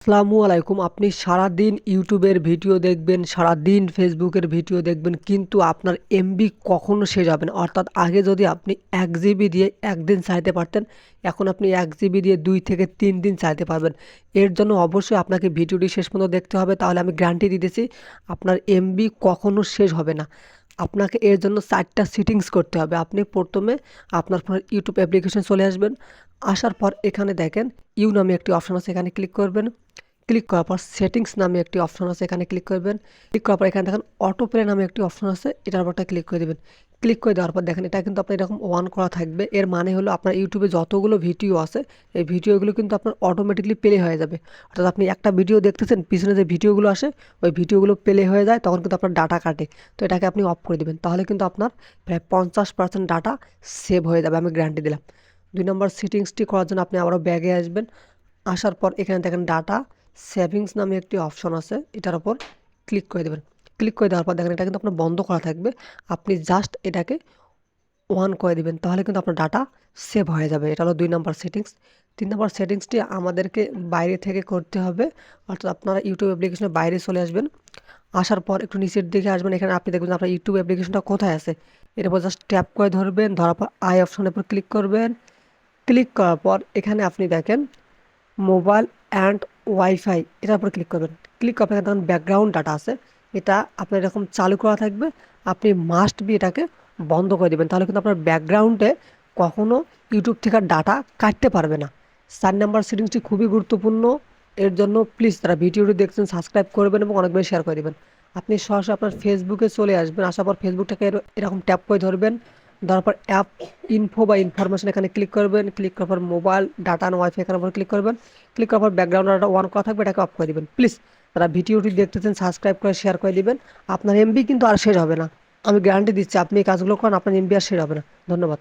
আসসালামু আলাইকুম। আপনি সারাদিন ইউটিউবের ভিডিও দেখবেন, সারাদিন ফেসবুকের ভিডিও দেখবেন, কিন্তু আপনার এমবি কখনো শেষ হবে না। অর্থাৎ আগে যদি আপনি 1 জিবি দিয়ে একদিন চালাতে পারতেন, এখন আপনি 1 জিবি দিয়ে 2 থেকে 3 দিন চালাতে পারবেন। এর জন্য অবশ্যই আপনাকে ভিডিওটি শেষ পর্যন্ত দেখতে হবে, তাহলে আমি গ্যারান্টি দিতেছি আপনার এমবি কখনো শেষ হবে না। আপনাকে এর জন্য 4টা সেটিংস করতে হবে। আপনি প্রথমে আপনার ফোনের ইউটিউব অ্যাপ্লিকেশন চলে আসবেন। আসার পর এখানে দেখেন ইউ নামে একটি অপশন আছে, এখানে ক্লিক করবেন। ক্লিক করার পর সেটিংস নামে একটি অপশন আছে, এখানে ক্লিক করবেন। ক্লিক করার পর এখানে দেখেন অটো প্লে নামে একটি অপশন আছে, এটার উপরটা ক্লিক করে দেবেন। ক্লিক করে দেওয়ার পর দেখেন এটা কিন্তু আপনার এরকম অন করা থাকবে। এর মানে হলো আপনার ইউটিউবে যতগুলো ভিডিও আছে এই ভিডিওগুলো কিন্তু আপনার অটোমেটিকলি প্লে হয়ে যাবে। অর্থাৎ আপনি একটা ভিডিও দেখতেছেন, পিছনে যে ভিডিওগুলো আসে ওই ভিডিওগুলো প্লে হয়ে যায়, তখন কিন্তু আপনার ডাটা কাটে। তো এটাকে আপনি অফ করে দেবেন, তাহলে কিন্তু আপনার প্রায় 50% ডাটা সেভ হয়ে যাবে, আমি গ্যারান্টি দিলাম। 2 নম্বর সেটিংসটি করার জন্য আপনি আবারও ব্যাগে আসবেন। আসার পর এখানে দেখেন ডাটা সেভিংস নামে একটি অপশন আছে, এটার উপর ক্লিক করে দেবেন। ক্লিক করে দেওয়ার পর দেখেন এটা কিন্তু আপনার বন্ধ করা থাকবে। আপনি জাস্ট এটাকে অন করে দিবেন, তাহলে কিন্তু আপনার ডাটা সেভ হয়ে যাবে। এটা হলো 2 নম্বর সেটিংস। 3 নম্বর সেটিংসটি আমাদেরকে বাইরে থেকে করতে হবে। অর্থাৎ আপনারা ইউটিউব অ্যাপ্লিকেশনের বাইরে চলে আসবেন। আসার পর একটু নিচের দিকে আসবেন, এখানে আপনি দেখবেন আপনার ইউটিউব অ্যাপ্লিকেশনটা কোথায় আছে। এর উপর জাস্ট ট্যাপ করে ধরবেন, ধরার পর আই অপশনের উপর ক্লিক করবেন। ক্লিক করার পর এখানে আপনি দেখেন মোবাইল অ্যান্ড ওয়াইফাই, এটার উপর ক্লিক করবেন। ক্লিক করার পর এখানে দেখুন ব্যাকগ্রাউন্ড ডাটা আছে, এটা আপনার এরকম চালু করা থাকবে। আপনি মাস্ট বি এটাকে বন্ধ করে দেবেন, তাহলে কিন্তু আপনার ব্যাকগ্রাউন্ডে কখনো ইউটিউব থেকে ডাটা কাটতে পারবে না। 4 নম্বর সেটিংসটি খুবই গুরুত্বপূর্ণ। এর জন্য প্লিজ যারা ভিডিওটি দেখছেন সাবস্ক্রাইব করবেন এবং অনেক বেশি শেয়ার করে দেবেন। আপনি সরাসরি আপনার ফেসবুকে চলে আসবেন। আসার পর ফেসবুকটাকে এরকম ট্যাপ করে ধরবেন। ধরার পর অ্যাপ ইনফো বা ইনফরমেশন এখানে ক্লিক করবেন। ক্লিক করার পর মোবাইল ডাটা অ্যান্ড ওয়াইফাই এখানে উপর ক্লিক করবেন। ক্লিক করার পর ব্যাকগ্রাউন্ড ডাটা অন করা থাকবে, এটাকে অফ করে দিবেন। প্লিজ যারা ভিডিওটি দেখতেছেন সাবস্ক্রাইব করে শেয়ার করে দিবেন। আপনার এমবি কিন্তু আর শেষ হবে না, আমি গ্যারান্টি দিচ্ছি। আপনি এই কাজগুলো করেন, আপনার এমবি আর শেষ হবে না। ধন্যবাদ।